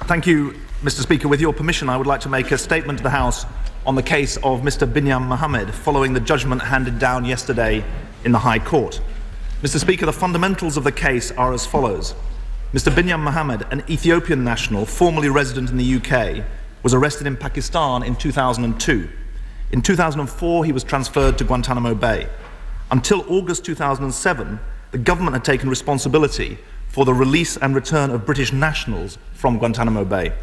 Thank you, Mr. Speaker. With your permission, I would like to make a statement to the House on the case of Mr. Binyam Mohamed following the judgment handed down yesterday in the High Court. Mr. Speaker, the fundamentals of the case are as follows. Mr. Binyam Mohamed, an Ethiopian national formerly resident in the UK, was arrested in Pakistan in 2002. In 2004, he was transferred to Guantanamo Bay. Until August 2007, the government had taken responsibility for the release and return of British nationals from Guantanamo Bay.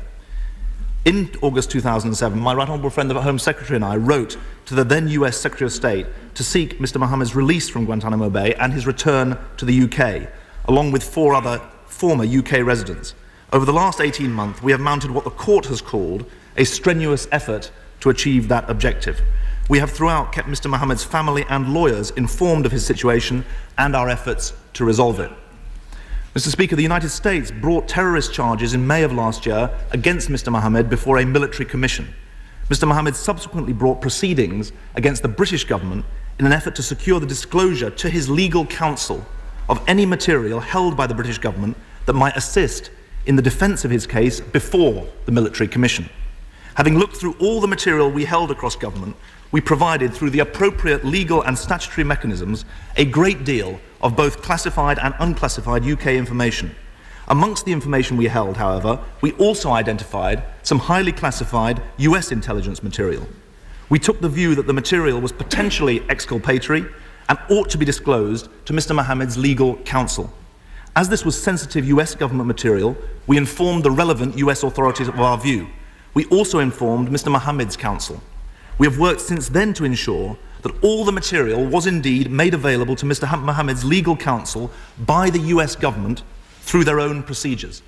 In August 2007, my right honourable friend, the Home Secretary, and I wrote to the then US Secretary of State to seek Mr. Mohamed's release from Guantanamo Bay and his return to the UK, along with 4 other former UK residents. Over the last 18 months, we have mounted what the court has called a strenuous effort to achieve that objective. We have throughout kept Mr. Mohamed's family and lawyers informed of his situation and our efforts to resolve it. Mr. Speaker, the United States brought terrorist charges in May of last year against Mr. Mohamed before a military commission. Mr. Mohamed subsequently brought proceedings against the British government in an effort to secure the disclosure to his legal counsel of any material held by the British government that might assist in the defence of his case before the military commission. Having looked through all the material we held across government, we provided, through the appropriate legal and statutory mechanisms, a great deal of both classified and unclassified UK information. Amongst the information we held, however, we also identified some highly classified US intelligence material. We took the view that the material was potentially exculpatory and ought to be disclosed to Mr. Mohamed's legal counsel. As this was sensitive US government material, we informed the relevant US authorities of our view. We also informed Mr. Mohamed's counsel. We have worked since then to ensure that all the material was indeed made available to Mr. Mohamed's legal counsel by the US government through their own procedures.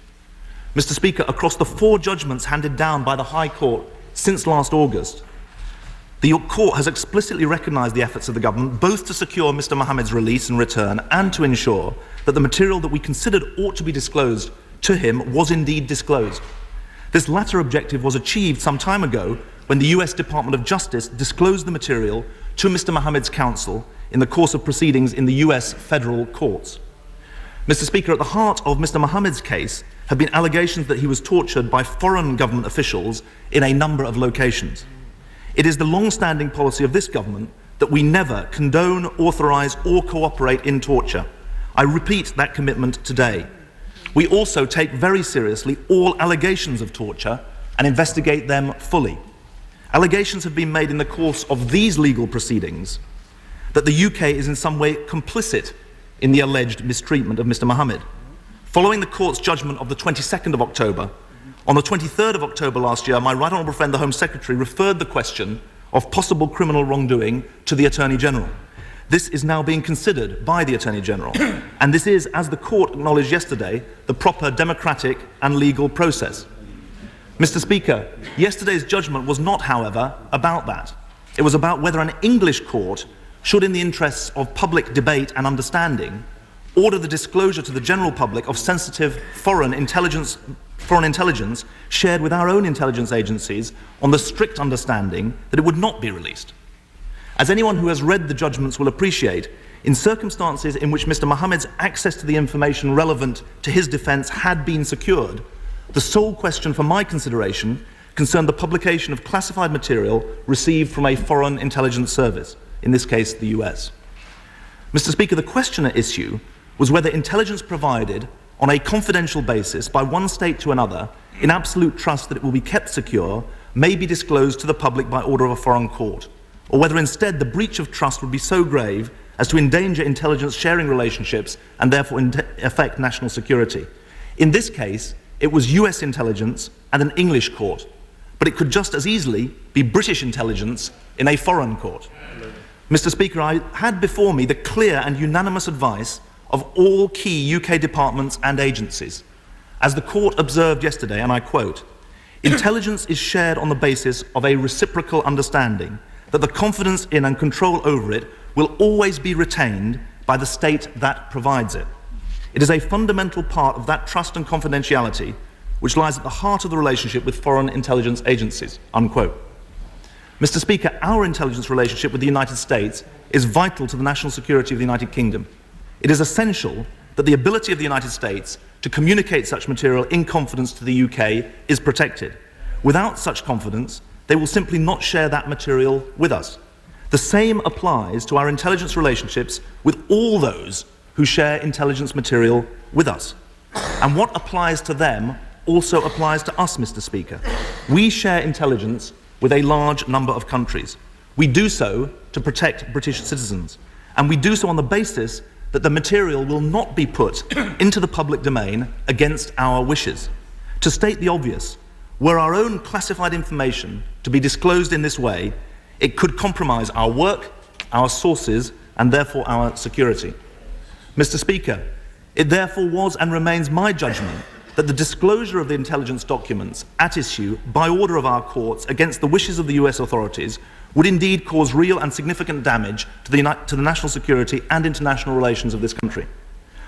Mr. Speaker, across the 4 judgments handed down by the High Court since last August, the court has explicitly recognised the efforts of the government both to secure Mr. Mohamed's release and return and to ensure that the material that we considered ought to be disclosed to him was indeed disclosed. This latter objective was achieved some time ago when the US Department of Justice disclosed the material to Mr. Mohamed's counsel in the course of proceedings in the US federal courts. Mr. Speaker, at the heart of Mr. Mohamed's case have been allegations that he was tortured by foreign government officials in a number of locations. It is the long-standing policy of this government that we never condone, authorise or cooperate in torture. I repeat that commitment today. We also take very seriously all allegations of torture and investigate them fully. Allegations have been made in the course of these legal proceedings that the UK is in some way complicit in the alleged mistreatment of Mr. Mohamed. Following the court's judgment of the 22nd of October, on the 23rd of October last year, my right honourable friend, the Home Secretary, referred the question of possible criminal wrongdoing to the Attorney General. This is now being considered by the Attorney General, and this is, as the court acknowledged yesterday, the proper democratic and legal process. Mr. Speaker, yesterday's judgment was not, however, about that. It was about whether an English court should, in the interests of public debate and understanding, order the disclosure to the general public of sensitive foreign intelligence shared with our own intelligence agencies on the strict understanding that it would not be released. As anyone who has read the judgments will appreciate, in circumstances in which Mr. Mohamed's access to the information relevant to his defence had been secured, the sole question for my consideration concerned the publication of classified material received from a foreign intelligence service, in this case the US. Mr. Speaker, the question at issue was whether intelligence provided on a confidential basis by one state to another, in absolute trust that it will be kept secure, may be disclosed to the public by order of a foreign court, or whether instead the breach of trust would be so grave as to endanger intelligence sharing relationships and therefore affect national security. In this case, it was US intelligence and an English court, but it could just as easily be British intelligence in a foreign court. Mr. Speaker, I had before me the clear and unanimous advice of all key UK departments and agencies. As the court observed yesterday, and I quote, "Intelligence is shared on the basis of a reciprocal understanding that the confidence in and control over it will always be retained by the state that provides it. It is a fundamental part of that trust and confidentiality which lies at the heart of the relationship with foreign intelligence agencies," unquote. Mr. Speaker, our intelligence relationship with the United States is vital to the national security of the United Kingdom. It is essential that the ability of the United States to communicate such material in confidence to the UK is protected. Without such confidence, they will simply not share that material with us. The same applies to our intelligence relationships with all those who share intelligence material with us. And what applies to them also applies to us, Mr. Speaker. We share intelligence with a large number of countries. We do so to protect British citizens, and we do so on the basis that the material will not be put into the public domain against our wishes. To state the obvious, were our own classified information to be disclosed in this way, it could compromise our work, our sources, and therefore our security. Mr. Speaker, it therefore was and remains my judgment that the disclosure of the intelligence documents at issue by order of our courts against the wishes of the US authorities would indeed cause real and significant damage to the national security and international relations of this country.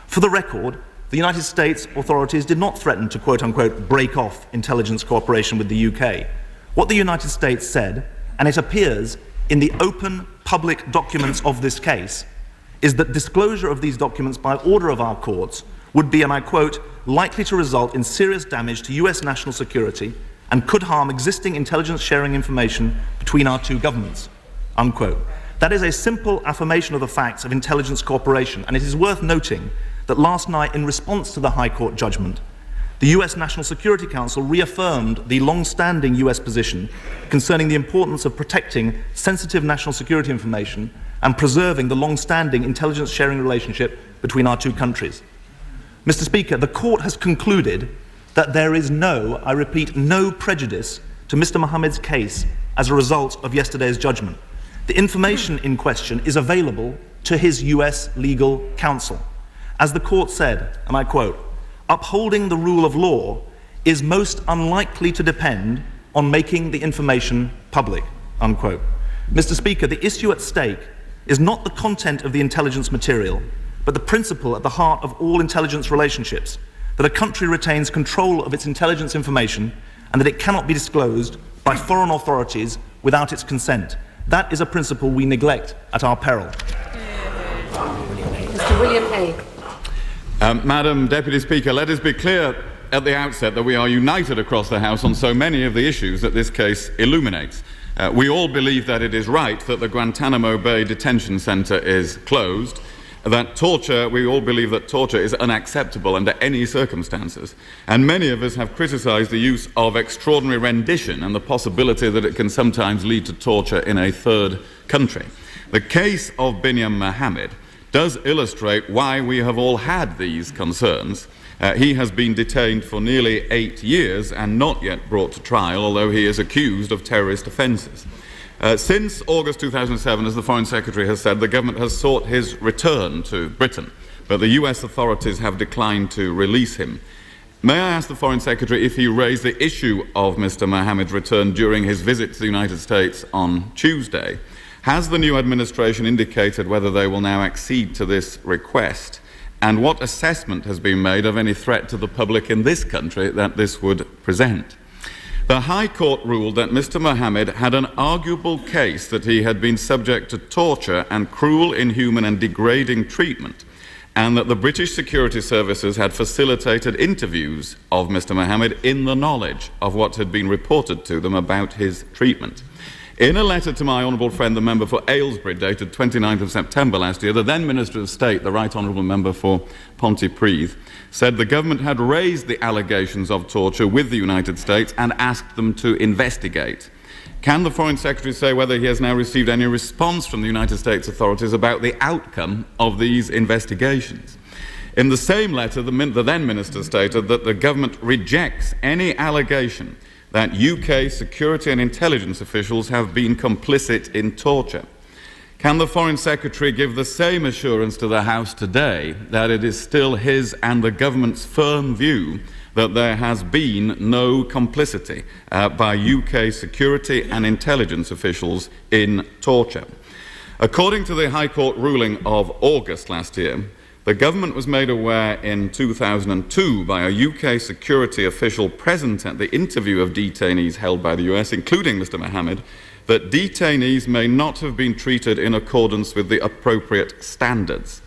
For the record, the United States authorities did not threaten to quote-unquote break off intelligence cooperation with the UK. What the United States said, and it appears in the open public documents of this case, is that disclosure of these documents by order of our courts would be, and I quote, likely to result in serious damage to US national security and could harm existing intelligence sharing information between our two governments, unquote. That is a simple affirmation of the facts of intelligence cooperation, and it is worth noting that last night, in response to the High Court judgment, the US National Security Council reaffirmed the long-standing US position concerning the importance of protecting sensitive national security information and preserving the long-standing intelligence sharing relationship between our two countries. Mr. Speaker, the court has concluded that there is no, I repeat, no prejudice to Mr. Mohamed's case as a result of yesterday's judgment. The information in question is available to his US legal counsel. As the court said, and I quote, upholding the rule of law is most unlikely to depend on making the information public, unquote. Mr. Speaker, the issue at stake is not the content of the intelligence material, but the principle at the heart of all intelligence relationships, that a country retains control of its intelligence information and that it cannot be disclosed by foreign authorities without its consent. That is a principle we neglect at our peril. Mr. William Hay. Madam Deputy Speaker, let us be clear at the outset that we are united across the House on so many of the issues that this case illuminates. We all believe that it is right that the Guantanamo Bay detention centre is closed, we all believe that torture is unacceptable under any circumstances, and many of us have criticised the use of extraordinary rendition and the possibility that it can sometimes lead to torture in a third country. The case of Binyam Mohamed does illustrate why we have all had these concerns. He has been detained for nearly 8 years and not yet brought to trial, although he is accused of terrorist offences. Since August 2007, as the Foreign Secretary has said, the government has sought his return to Britain, but the US authorities have declined to release him. May I ask the Foreign Secretary if he raised the issue of Mr. Mohamed's return during his visit to the United States on Tuesday? Has the new administration indicated whether they will now accede to this request? And what assessment has been made of any threat to the public in this country that this would present? The High Court ruled that Mr. Mohamed had an arguable case that he had been subject to torture and cruel, inhuman and degrading treatment, and that the British security services had facilitated interviews of Mr. Mohamed in the knowledge of what had been reported to them about his treatment. In a letter to my honourable friend, the member for Aylesbury, dated 29th of September last year, the then Minister of State, the Right Honourable Member for Pontypridd, said the government had raised the allegations of torture with the United States and asked them to investigate. Can the Foreign Secretary say whether he has now received any response from the United States authorities about the outcome of these investigations? In the same letter, the then Minister stated that the government rejects any allegation that UK security and intelligence officials have been complicit in torture. Can the Foreign Secretary give the same assurance to the House today that it is still his and the government's firm view that there has been no complicity by UK security and intelligence officials in torture? According to the High Court ruling of August last year, the government was made aware in 2002 by a UK security official present at the interview of detainees held by the US, including Mr. Mohamed, that detainees may not have been treated in accordance with the appropriate standards.